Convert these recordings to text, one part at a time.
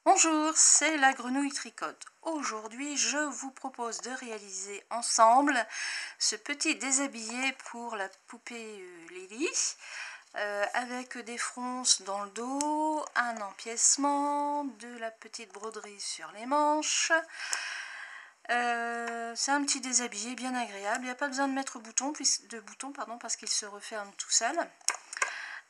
Bonjour, c'est la grenouille tricote. Aujourd'hui, je vous propose de réaliser ensemble ce petit déshabillé pour la poupée Lily, avec des fronces dans le dos, un empiècement, de la petite broderie sur les manches. C'est un petit déshabillé bien agréable. Il n'y a pas besoin de mettre de boutons parce qu'il se referme tout seul.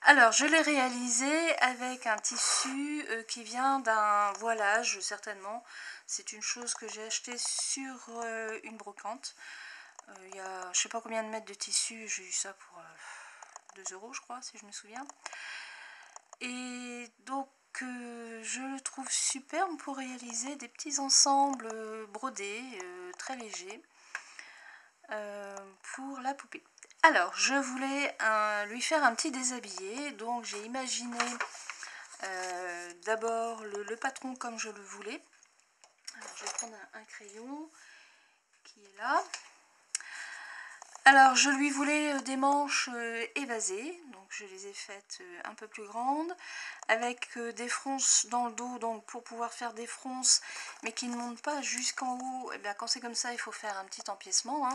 Alors, je l'ai réalisé avec un tissu qui vient d'un voilage, certainement. C'est une chose que j'ai achetée sur une brocante. Il y a je sais pas combien de mètres de tissu, j'ai eu ça pour 2 € je crois, si je me souviens. Et donc, je le trouve superbe pour réaliser des petits ensembles brodés, très légers, pour la poupée. Alors, je voulais lui faire un petit déshabillé, donc j'ai imaginé d'abord le patron comme je le voulais. Alors, je vais prendre un crayon qui est là. Alors, je lui voulais des manches évasées, donc je les ai faites un peu plus grandes, avec des fronces dans le dos, donc pour pouvoir faire des fronces, mais qui ne montent pas jusqu'en haut. Et bien, quand c'est comme ça, il faut faire un petit empiècement, hein.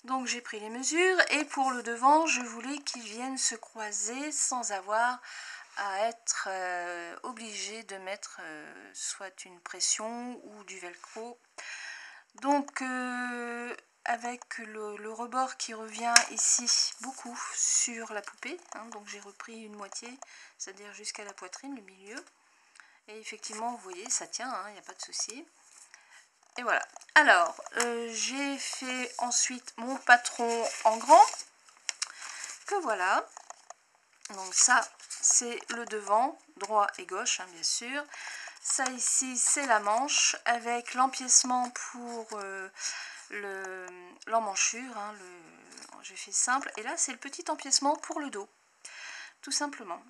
Donc j'ai pris les mesures et pour le devant, je voulais qu'ils viennent se croiser sans avoir à être obligé de mettre soit une pression ou du velcro. Donc avec le rebord qui revient ici beaucoup sur la poupée, hein, donc j'ai repris une moitié, c'est-à-dire jusqu'à la poitrine, le milieu. Et effectivement, vous voyez, ça tient, il n'y a pas de souci. Et voilà. Alors, j'ai fait ensuite mon patron en grand, que voilà. Donc ça, c'est le devant, droit et gauche, hein, bien sûr. Ça ici, c'est la manche, avec l'empiècement pour l'emmanchure. Hein, j'ai fait simple. Et là, c'est le petit empiècement pour le dos, tout simplement.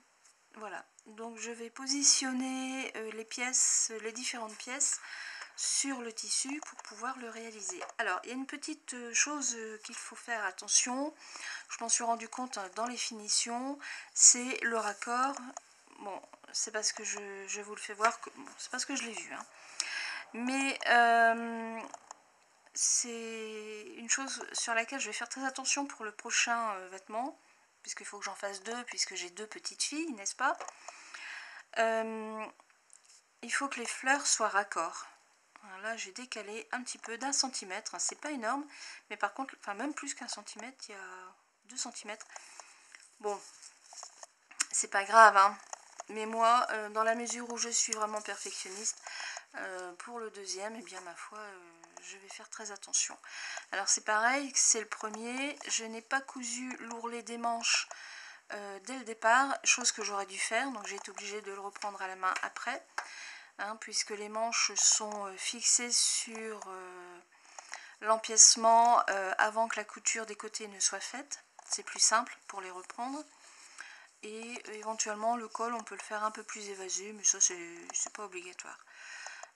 Voilà. Donc, je vais positionner les différentes pièces sur le tissu pour pouvoir le réaliser. Alors, il y a une petite chose qu'il faut faire attention, je m'en suis rendu compte dans les finitions, c'est le raccord. Bon, c'est parce que je vous le fais voir, bon, c'est parce que je l'ai vu, hein. Mais c'est une chose sur laquelle je vais faire très attention pour le prochain vêtement, puisqu'il faut que j'en fasse deux, puisque j'ai deux petites filles, n'est-ce pas? Il faut que les fleurs soient raccords. Là, j'ai décalé un petit peu d'1 cm, hein, c'est pas énorme, mais par contre, enfin même plus qu'1 cm, il y a 2 cm. Bon, c'est pas grave, hein. Mais moi, dans la mesure où je suis vraiment perfectionniste, pour le deuxième, et bien ma foi, je vais faire très attention. Alors c'est pareil, c'est le premier, je n'ai pas cousu l'ourlet des manches dès le départ, chose que j'aurais dû faire, donc j'ai été obligée de le reprendre à la main après. Hein, puisque les manches sont fixées sur l'empiècement avant que la couture des côtés ne soit faite. C'est plus simple pour les reprendre. Et éventuellement le col, on peut le faire un peu plus évasé, mais ça c'est pas obligatoire.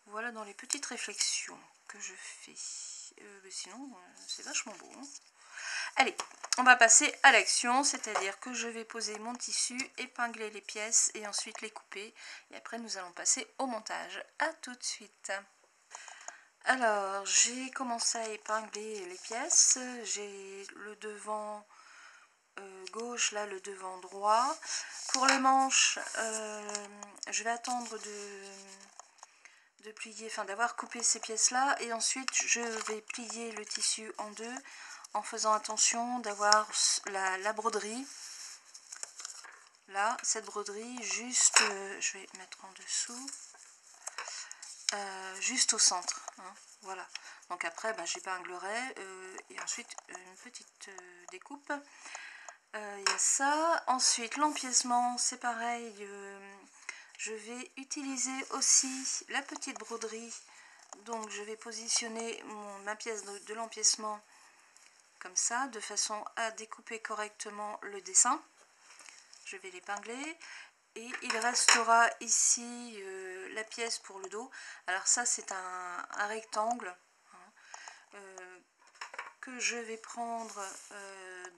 Voilà dans les petites réflexions que je fais. Mais sinon, c'est vachement beau, hein. Allez, on va passer à l'action, c'est-à-dire que je vais poser mon tissu, épingler les pièces et ensuite les couper. Et après, nous allons passer au montage. A tout de suite. Alors, j'ai commencé à épingler les pièces. J'ai le devant gauche, là, le devant droit. Pour les manches, je vais attendre de plier, enfin d'avoir coupé ces pièces-là. Et ensuite, je vais plier le tissu en deux, en faisant attention d'avoir la broderie, là, cette broderie, juste, je vais mettre en dessous, juste au centre, hein, voilà. Donc après, bah, j'épinglerai, et ensuite une petite découpe. Il y a ça. Ensuite, l'empiècement, c'est pareil, je vais utiliser aussi la petite broderie, donc je vais positionner ma pièce de l'empiècement comme ça, de façon à découper correctement le dessin. Je vais l'épingler et il restera ici la pièce pour le dos. Alors ça, c'est un rectangle, hein, que je vais prendre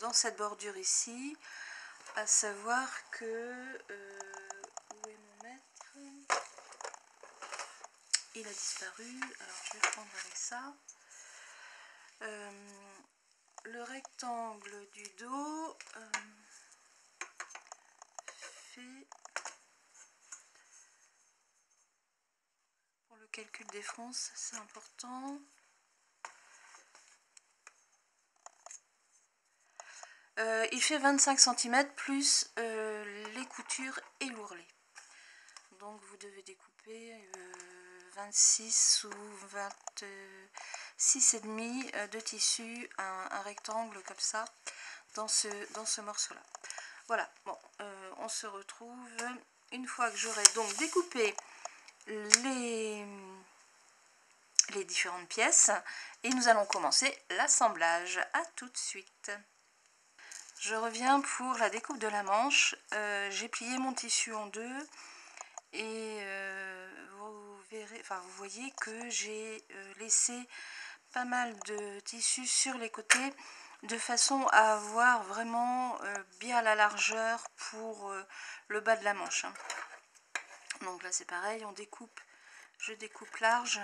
dans cette bordure ici, à savoir que où est mon mètre? il a disparu. Alors je vais prendre avec ça. Le rectangle du dos fait, pour le calcul des fronces, c'est important. Il fait 25 cm plus les coutures et l'ourlet. Donc vous devez découper 26 ou 26 et demi de tissu, un rectangle comme ça, dans ce morceau là. Voilà, bon, on se retrouve une fois que j'aurai donc découpé les différentes pièces et nous allons commencer l'assemblage. À tout de suite. Je reviens pour la découpe de la manche. J'ai plié mon tissu en deux et vous verrez, enfin vous voyez que j'ai laissé pas mal de tissu sur les côtés de façon à avoir vraiment bien la largeur pour le bas de la manche. Donc là c'est pareil, on découpe, je découpe large.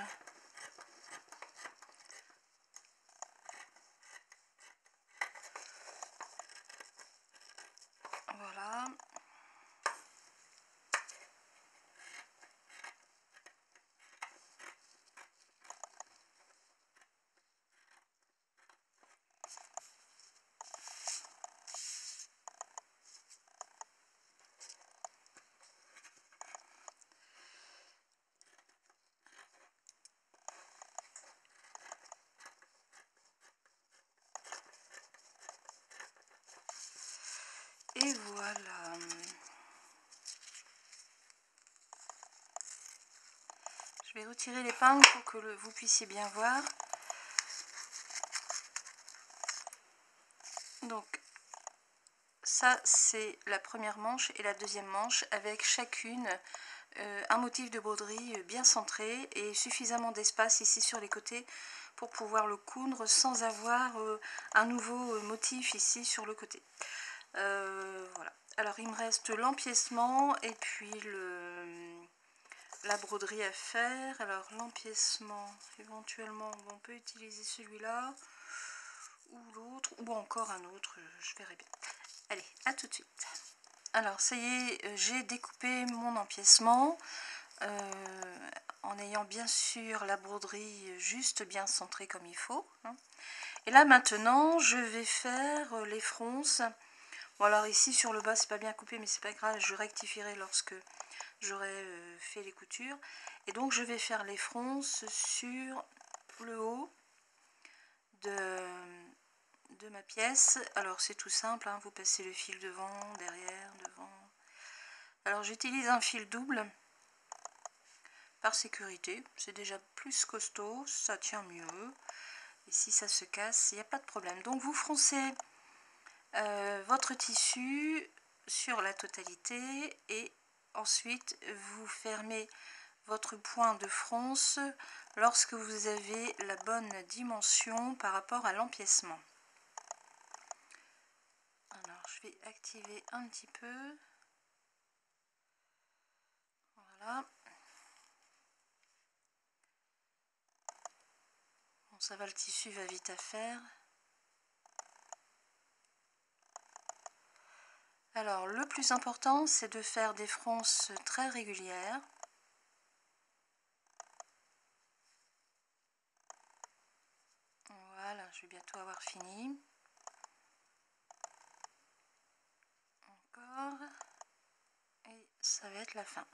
Voilà. Et voilà. Je vais retirer l'épingle pour que vous puissiez bien voir. Donc ça c'est la première manche et la deuxième manche avec chacune un motif de broderie bien centré et suffisamment d'espace ici sur les côtés pour pouvoir le coudre sans avoir un nouveau motif ici sur le côté. Voilà. Alors il me reste l'empiècement et puis la broderie à faire. Alors l'empiècement, éventuellement on peut utiliser celui-là ou l'autre ou encore un autre, je verrai bien. Allez, à tout de suite. Alors ça y est, j'ai découpé mon empiècement en ayant bien sûr la broderie juste bien centrée comme il faut. Et là maintenant je vais faire les fronces. Bon alors ici sur le bas c'est pas bien coupé mais c'est pas grave, je rectifierai lorsque j'aurai fait les coutures. Et donc je vais faire les fronces sur le haut de ma pièce. Alors c'est tout simple, hein, vous passez le fil devant, derrière, devant. Alors j'utilise un fil double par sécurité, c'est déjà plus costaud, ça tient mieux. Et si ça se casse, il n'y a pas de problème. Donc vous froncez votre tissu sur la totalité et ensuite vous fermez votre point de fronce lorsque vous avez la bonne dimension par rapport à l'empiècement. Alors je vais activer un petit peu. Voilà. Bon, ça va, le tissu va vite à faire. Alors le plus important c'est de faire des fronces très régulières. Voilà, je vais bientôt avoir fini. Encore. Et ça va être la fin.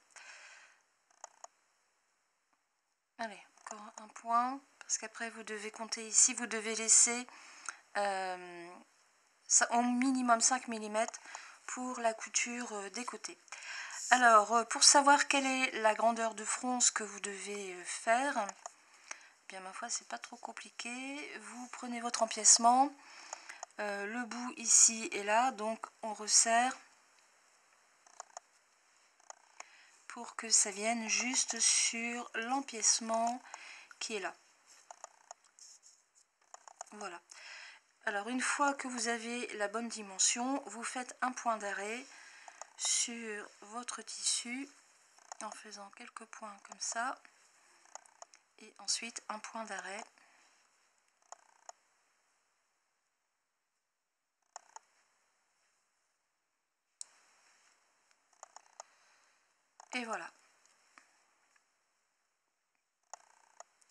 Allez, encore un point, parce qu'après vous devez compter ici, vous devez laisser ça, au minimum 5 mm pour la couture des côtés. Alors, pour savoir quelle est la grandeur de fronce que vous devez faire, eh bien ma foi c'est pas trop compliqué. Vous prenez votre empiècement, le bout ici et là, donc on resserre pour que ça vienne juste sur l'empiècement qui est là. Voilà. Alors une fois que vous avez la bonne dimension, vous faites un point d'arrêt sur votre tissu en faisant quelques points comme ça. et ensuite un point d'arrêt. Et voilà.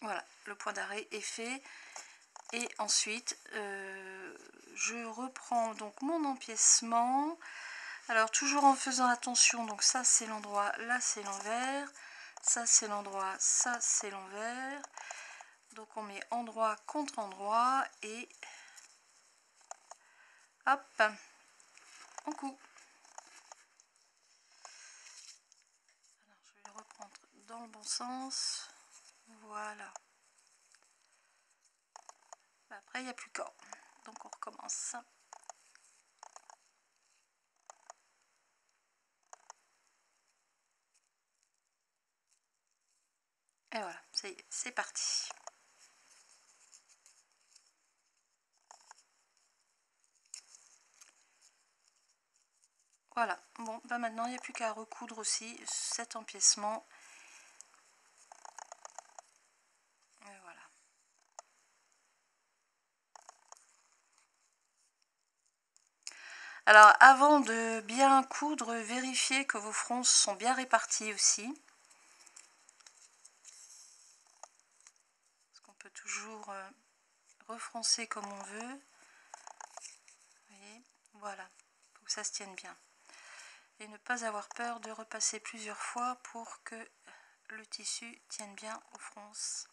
Voilà, le point d'arrêt est fait. Et ensuite, je reprends donc mon empiècement. Alors, toujours en faisant attention, donc ça c'est l'endroit, là c'est l'envers. Ça c'est l'endroit, ça c'est l'envers. Donc on met endroit contre endroit et hop, on coud. Alors, je vais le reprendre dans le bon sens. Voilà. Après, il n'y a plus qu'à. Donc on recommence. Et voilà, ça y est, c'est parti. Voilà, bon, bah maintenant il n'y a plus qu'à recoudre aussi cet empiècement. Et voilà. Alors, avant de bien coudre, vérifiez que vos fronces sont bien réparties aussi. Parce qu'on peut toujours refroncer comme on veut. Vous voyez, voilà, il faut que ça se tienne bien. Et ne pas avoir peur de repasser plusieurs fois pour que le tissu tienne bien aux fronces.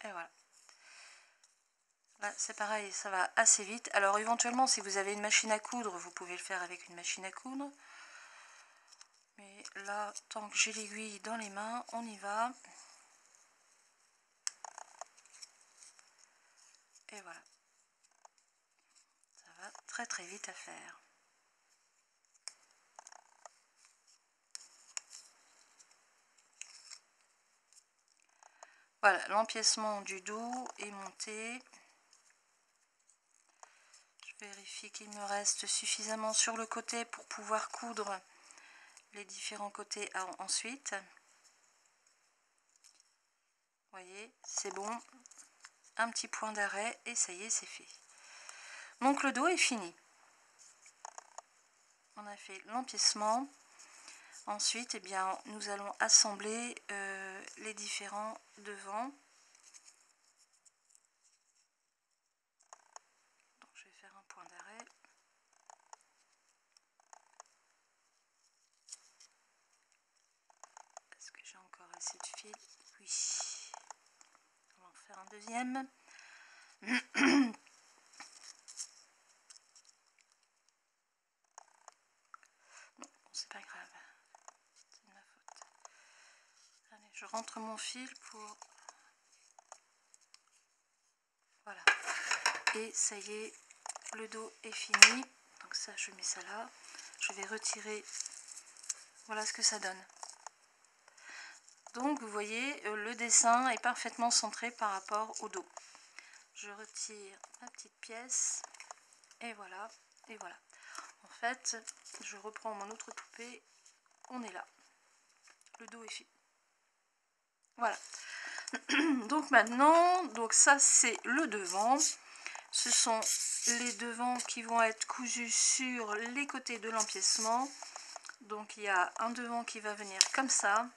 Et voilà. Là, c'est pareil, ça va assez vite. Alors, éventuellement, si vous avez une machine à coudre, vous pouvez le faire avec une machine à coudre. Mais là, tant que j'ai l'aiguille dans les mains, on y va. Et voilà. Ça va très très vite à faire. Voilà, l'empiècement du dos est monté. Je vérifie qu'il me reste suffisamment sur le côté pour pouvoir coudre les différents côtés ensuite. Vous voyez, c'est bon. Un petit point d'arrêt et ça y est, c'est fait. Donc le dos est fini. On a fait l'empiècement. Ensuite, eh bien, nous allons assembler les différents devants. Donc, je vais faire un point d'arrêt. Est-ce que j'ai encore assez de fil? Oui. On va en faire un deuxième. Non, c'est pas grave. C'est de ma faute. Allez, je rentre mon fil pour... Voilà. Et ça y est, le dos est fini. Donc ça, je mets ça là. Je vais retirer. Voilà ce que ça donne. Donc vous voyez, le dessin est parfaitement centré par rapport au dos. Je retire ma petite pièce. Et voilà. Et voilà. En fait, je reprends mon autre poupée. On est là. Le dos est fini. Voilà. Donc maintenant, donc ça c'est le devant. Ce sont les devants qui vont être cousus sur les côtés de l'empiècement. Donc il y a un devant qui va venir comme ça.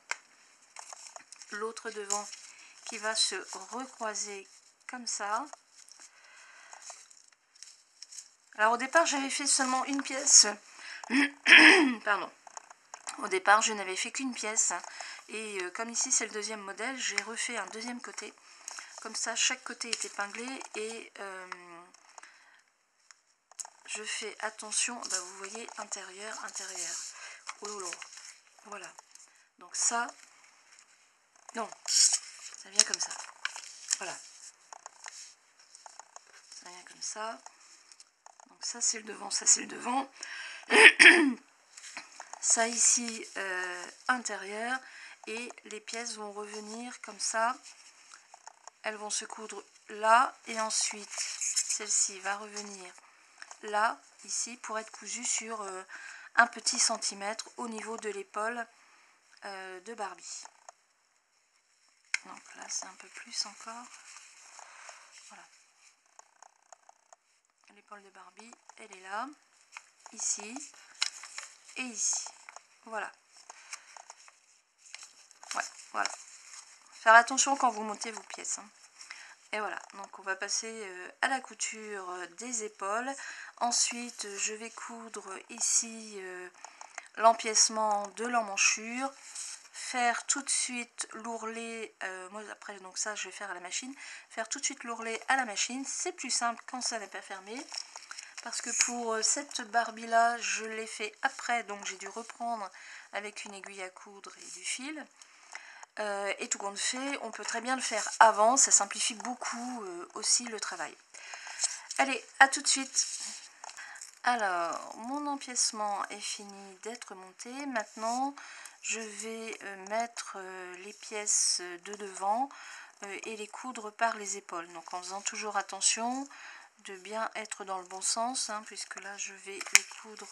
L'autre devant qui va se recroiser comme ça. Alors au départ j'avais fait seulement une pièce. Pardon. Au départ je n'avais fait qu'une pièce. Et comme ici c'est le deuxième modèle, j'ai refait un deuxième côté. Comme ça chaque côté est épinglé et je fais attention, bah, vous voyez intérieur, intérieur. Oh là là. Voilà. Donc ça, non, ça vient comme ça. Voilà. Ça vient comme ça. Donc ça c'est le devant, ça c'est le devant. Ça ici, intérieur. Et les pièces vont revenir comme ça. Elles vont se coudre là. Et ensuite, celle-ci va revenir là, ici, pour être cousue sur un petit centimètre au niveau de l'épaule de Barbie. Donc là c'est un peu plus encore. Voilà. L'épaule de Barbie, elle est là, ici et ici. Voilà. Ouais, voilà. Faire attention quand vous montez vos pièces. Hein. Et voilà, donc on va passer à la couture des épaules. Ensuite, je vais coudre ici l'empiècement de l'emmanchure. Faire tout de suite l'ourlet, moi après donc ça je vais faire à la machine, faire tout de suite l'ourlet à la machine, c'est plus simple quand ça n'est pas fermé, parce que pour cette Barbie là je l'ai fait après, donc j'ai dû reprendre avec une aiguille à coudre et du fil, et tout compte fait, on peut très bien le faire avant, ça simplifie beaucoup aussi le travail. Allez, à tout de suite. Alors, mon empiècement est fini d'être monté. Maintenant, je vais mettre les pièces de devant et les coudre par les épaules. Donc, en faisant toujours attention de bien être dans le bon sens, hein, puisque là, je vais les coudre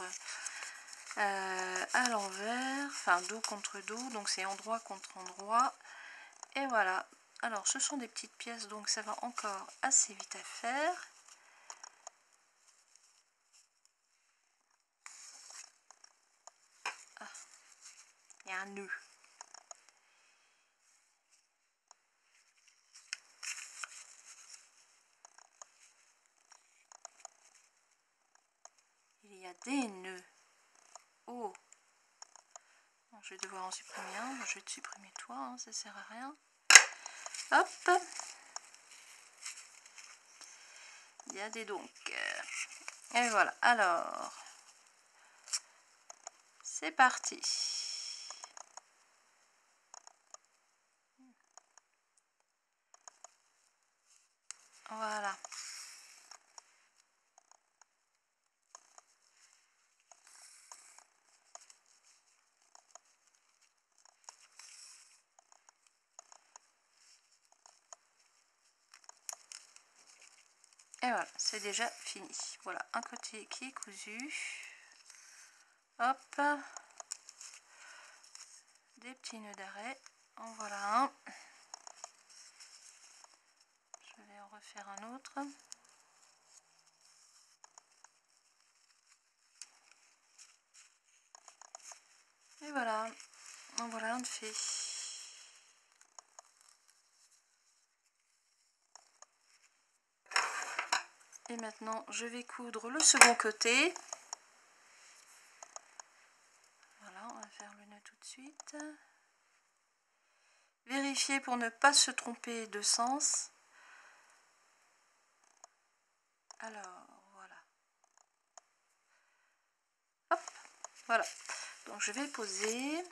à l'envers, enfin dos contre dos, donc c'est endroit contre endroit. Et voilà. Alors, ce sont des petites pièces, donc ça va encore assez vite à faire. Ah, il y a un nœud. Il y a des nœuds. Oh, bon, je vais devoir en supprimer un. Je vais te supprimer toi, hein, ça sert à rien. Hop. Il y a des donc. Et voilà. Alors, c'est parti. Voilà. Et voilà, c'est déjà fini. Voilà, un côté qui est cousu. Hop. Des petits nœuds d'arrêt. En voilà un. Je vais en refaire un autre. Et voilà. En voilà un de fait. Et maintenant, je vais coudre le second côté. Voilà, on va faire le nœud tout de suite. Vérifiez pour ne pas se tromper de sens. Alors, voilà. Hop, voilà. Donc, je vais poser.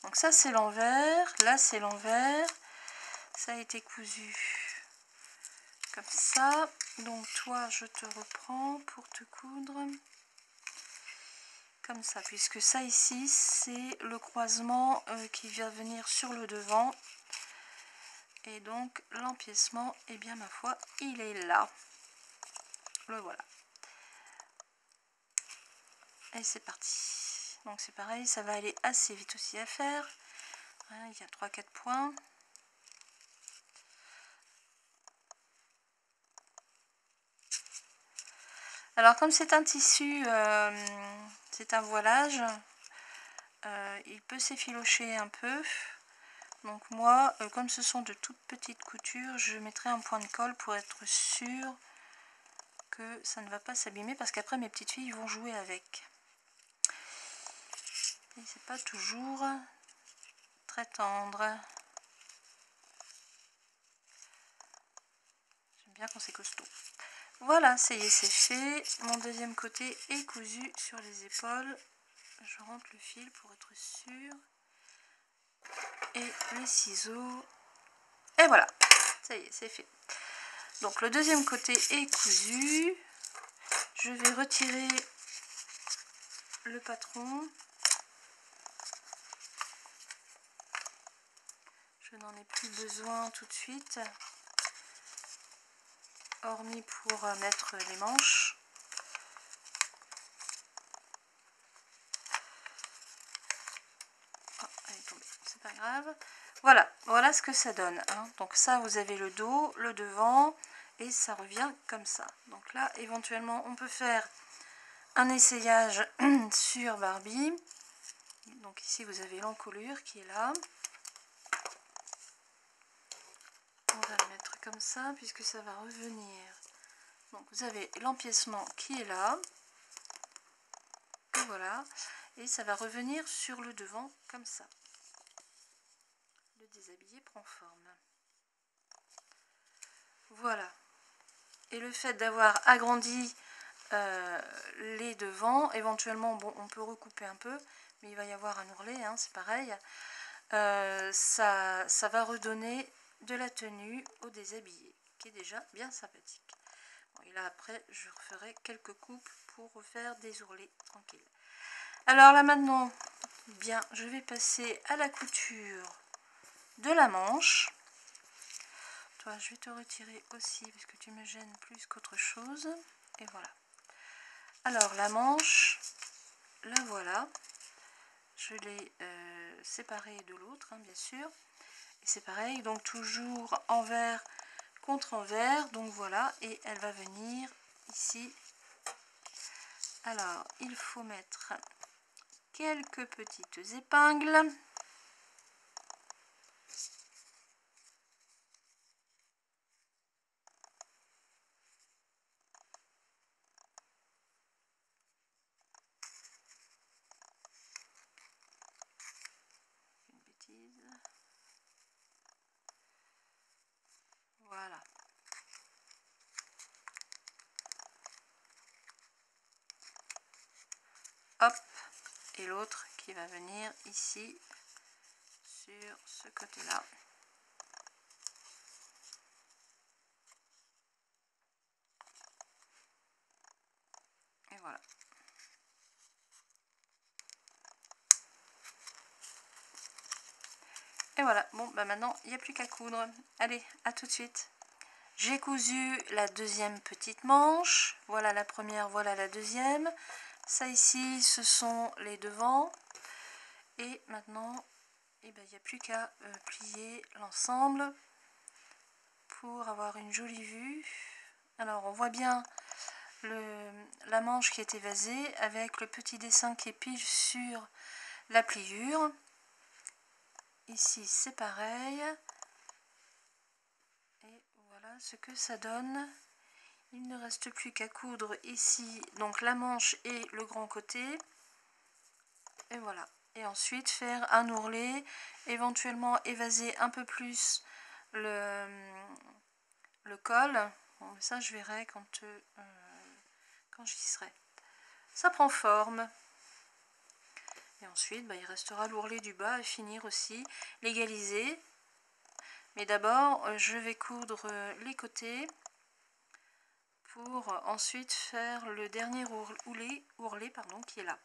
Donc, ça, c'est l'envers. Là, c'est l'envers. Ça a été cousu comme ça. Donc, toi, je te reprends pour te coudre comme ça. Puisque ça, ici, c'est le croisement qui vient venir sur le devant. Et donc, l'empiècement, eh bien, ma foi, il est là. Le voilà. Et c'est parti. Donc c'est pareil, ça va aller assez vite aussi à faire. Il y a 3-4 points. Alors comme c'est un tissu, c'est un voilage, il peut s'effilocher un peu. Donc moi, comme ce sont de toutes petites coutures, je mettrai un point de colle pour être sûre que ça ne va pas s'abîmer, parce qu'après mes petites filles vont jouer avec. Et c'est pas toujours très tendre. J'aime bien quand c'est costaud. Voilà, ça y est, c'est fait. Mon deuxième côté est cousu sur les épaules. Je rentre le fil pour être sûre. Et les ciseaux. Et voilà, ça y est, c'est fait. Donc le deuxième côté est cousu. Je vais retirer le patron. Je n'en ai plus besoin tout de suite, hormis pour mettre les manches. grave. Voilà, voilà ce que ça donne, hein. Donc ça, vous avez le dos, le devant, et ça revient comme ça. Donc là, éventuellement, on peut faire un essayage sur Barbie. Donc ici, vous avez l'encolure qui est là. On va le mettre comme ça, puisque ça va revenir. Donc vous avez l'empiècement qui est là. Et voilà. Et ça va revenir sur le devant comme ça. Le déshabillé prend forme. Voilà. Et le fait d'avoir agrandi les devants, éventuellement, bon, on peut recouper un peu, mais il va y avoir un ourlet, hein, c'est pareil. Ça va redonner de la tenue au déshabillé, qui est déjà bien sympathique. Bon, et là, après, je referai quelques coupes pour refaire des ourlets tranquilles. Alors là, maintenant, bien, je vais passer à la couture de la manche. Toi, je vais te retirer aussi parce que tu me gênes plus qu'autre chose. Et voilà. Alors, la manche, la voilà. Je l'ai séparée de l'autre, hein, bien sûr. Et c'est pareil, donc toujours envers contre envers. Donc voilà, et elle va venir ici. Alors, il faut mettre quelques petites épingles. Voilà. Hop. Et l'autre qui va venir ici sur ce côté-là. Et voilà. Et voilà. Bon, bah maintenant, il n'y a plus qu'à coudre. Allez, à tout de suite. J'ai cousu la deuxième petite manche. Voilà la première, voilà la deuxième. Ça ici, ce sont les devants. Et maintenant, eh ben, il n'y a plus qu'à plier l'ensemble pour avoir une jolie vue. Alors, on voit bien la manche qui est évasée avec le petit dessin qui est pile sur la pliure. Ici, c'est pareil. Et voilà ce que ça donne. Il ne reste plus qu'à coudre ici, donc la manche et le grand côté. Et voilà. Et ensuite faire un ourlet, éventuellement évaser un peu plus le col. Bon, mais ça je verrai quand j'y serai. Ça prend forme. Et ensuite, bah, il restera l'ourlet du bas à finir aussi, l'égaliser. Mais d'abord, je vais coudre les côtés pour ensuite faire le dernier ourlet pardon, qui est là.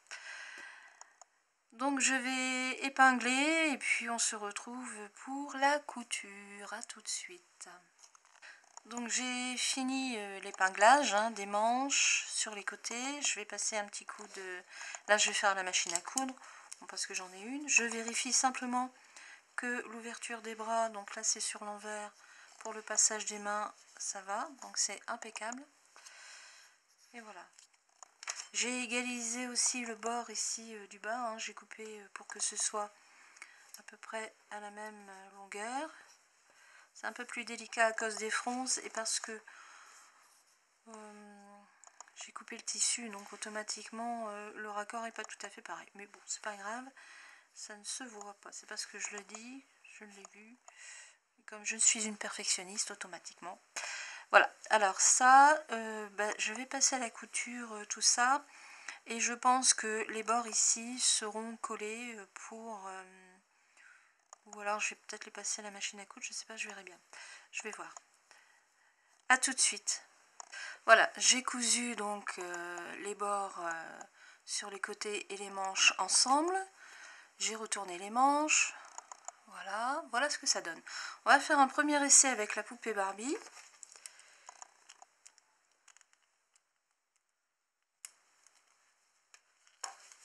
Donc je vais épingler et puis on se retrouve pour la couture. À tout de suite. Donc j'ai fini l'épinglage des manches sur les côtés. Je vais passer un petit coup de... Là je vais faire la machine à coudre, bon, parce que j'en ai une. Je vérifie simplement que l'ouverture des bras, donc là c'est sur l'envers, pour le passage des mains, ça va. Donc c'est impeccable. Et voilà. J'ai égalisé aussi le bord ici du bas. Hein. J'ai coupé pour que ce soit à peu près à la même longueur. C'est un peu plus délicat à cause des fronces et parce que j'ai coupé le tissu, donc automatiquement le raccord n'est pas tout à fait pareil. Mais bon, c'est pas grave, ça ne se voit pas. C'est parce que je le dis, je l'ai vu. Et comme je suis une perfectionniste, automatiquement. Voilà, alors ça, je vais passer à la couture tout ça. Et je pense que les bords ici seront collés pour... ou alors je vais peut-être les passer à la machine à coudre, je sais pas, je verrai bien. Je vais voir. A tout de suite. Voilà, j'ai cousu donc les bords sur les côtés et les manches ensemble. J'ai retourné les manches. Voilà, voilà ce que ça donne. On va faire un premier essai avec la poupée Barbie.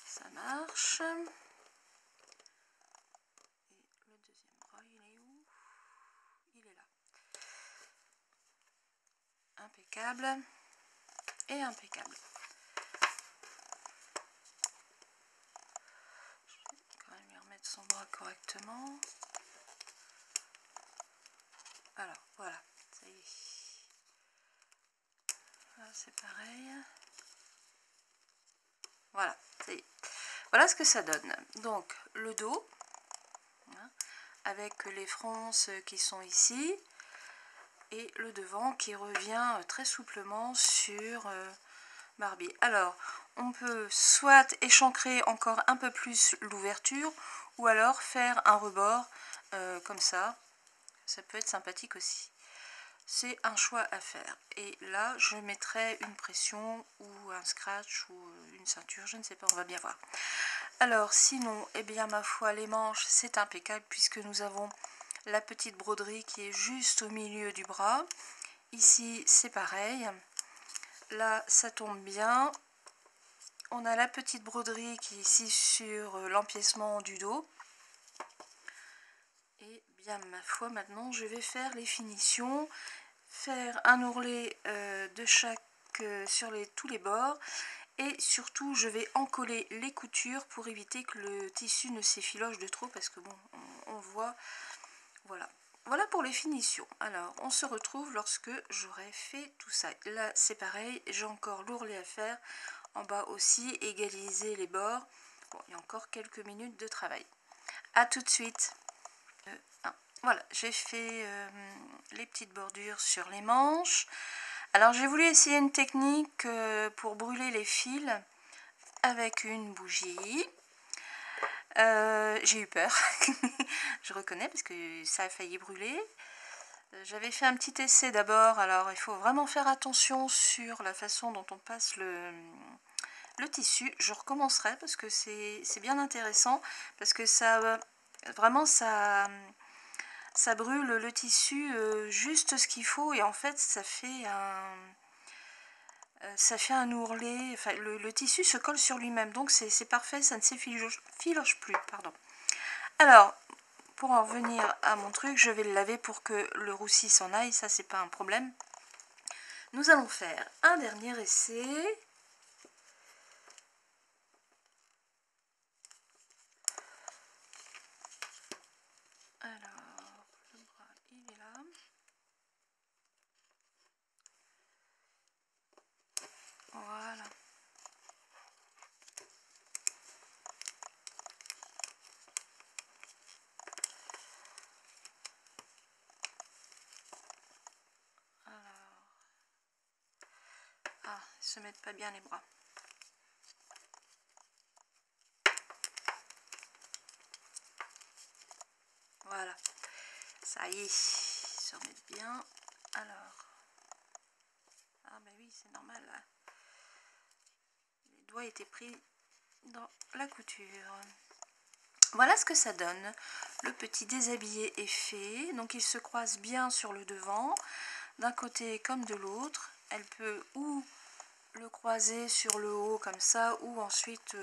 Ça marche. Et le impeccable et impeccable. Je vais quand même lui remettre son bras correctement. Alors voilà, ça y est. C'est pareil. Voilà, ça y est. Voilà ce que ça donne. Donc le dos, hein, avec les fronces qui sont ici, et le devant qui revient très souplement sur Barbie. Alors, on peut soit échancrer encore un peu plus l'ouverture, ou alors faire un rebord comme ça. Ça peut être sympathique aussi. C'est un choix à faire. Et là, je mettrai une pression ou un scratch ou une ceinture, je ne sais pas, on va bien voir. Alors, sinon, eh bien, ma foi, les manches, c'est impeccable puisque nous avons la petite broderie qui est juste au milieu du bras. Ici, c'est pareil. Là, ça tombe bien. On a la petite broderie qui est ici sur l'empiècement du dos. Et bien, ma foi, maintenant, je vais faire les finitions. Faire un ourlet de chaque sur tous les bords. Et surtout, je vais encoller les coutures pour éviter que le tissu ne s'effiloche de trop. Parce que bon, on voit... Voilà. Voilà pour les finitions. Alors, on se retrouve lorsque j'aurai fait tout ça. Là, c'est pareil, j'ai encore l'ourlet à faire. En bas aussi, égaliser les bords. Bon, il y a encore quelques minutes de travail. A tout de suite. Voilà, j'ai fait les petites bordures sur les manches. Alors, j'ai voulu essayer une technique pour brûler les fils avec une bougie. J'ai eu peur, je reconnais, parce que ça a failli brûler. J'avais fait un petit essai d'abord, alors il faut vraiment faire attention sur la façon dont on passe le tissu. Je recommencerai parce que c'est bien intéressant, parce que ça vraiment ça brûle le tissu juste ce qu'il faut, et en fait ça fait un ourlet, enfin le tissu se colle sur lui-même, donc c'est parfait, ça ne s'effiloche plus, pardon. Alors, pour en revenir à mon truc, je vais le laver pour que le roussi s'en aille, ça c'est pas un problème. Nous allons faire un dernier essai. Alors, le bras il est là. Voilà. Alors, ils se mettent pas bien les bras. Voilà, ça y est, ils se remettent bien. Alors, ben oui, c'est normal, là. Les doigts étaient pris dans la couture. Voilà ce que ça donne. Le petit déshabillé est fait, donc il se croise bien sur le devant, d'un côté comme de l'autre. Elle peut ou le croiser sur le haut comme ça, ou ensuite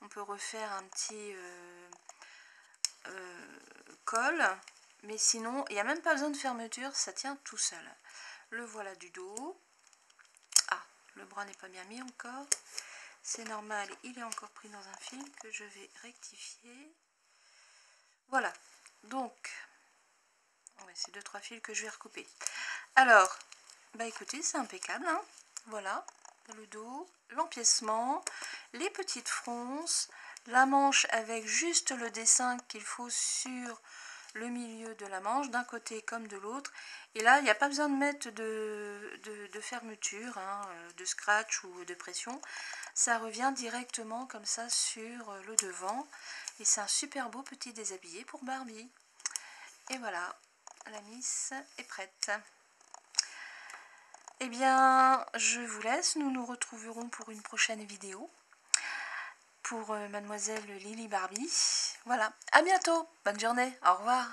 on peut refaire un petit col, mais sinon il n'y a même pas besoin de fermeture, ça tient tout seul. Le voilà du dos. Le bras n'est pas bien mis encore, c'est normal, il est encore pris dans un fil que je vais rectifier. Voilà, donc c'est 2-3 fils que je vais recouper. Alors, bah écoutez, c'est impeccable, hein. Voilà, le dos, l'empiècement, les petites fronces, la manche avec juste le dessin qu'il faut sur le milieu de la manche, d'un côté comme de l'autre. Et là, il n'y a pas besoin de mettre de fermeture, hein, de scratch ou de pression. Ça revient directement comme ça sur le devant. Et c'est un super beau petit déshabillé pour Barbie. Et voilà, la Miss est prête. Eh bien, je vous laisse. Nous nous retrouverons pour une prochaine vidéo. Pour Mademoiselle Lily Barbie. Voilà, à bientôt. Bonne journée. Au revoir.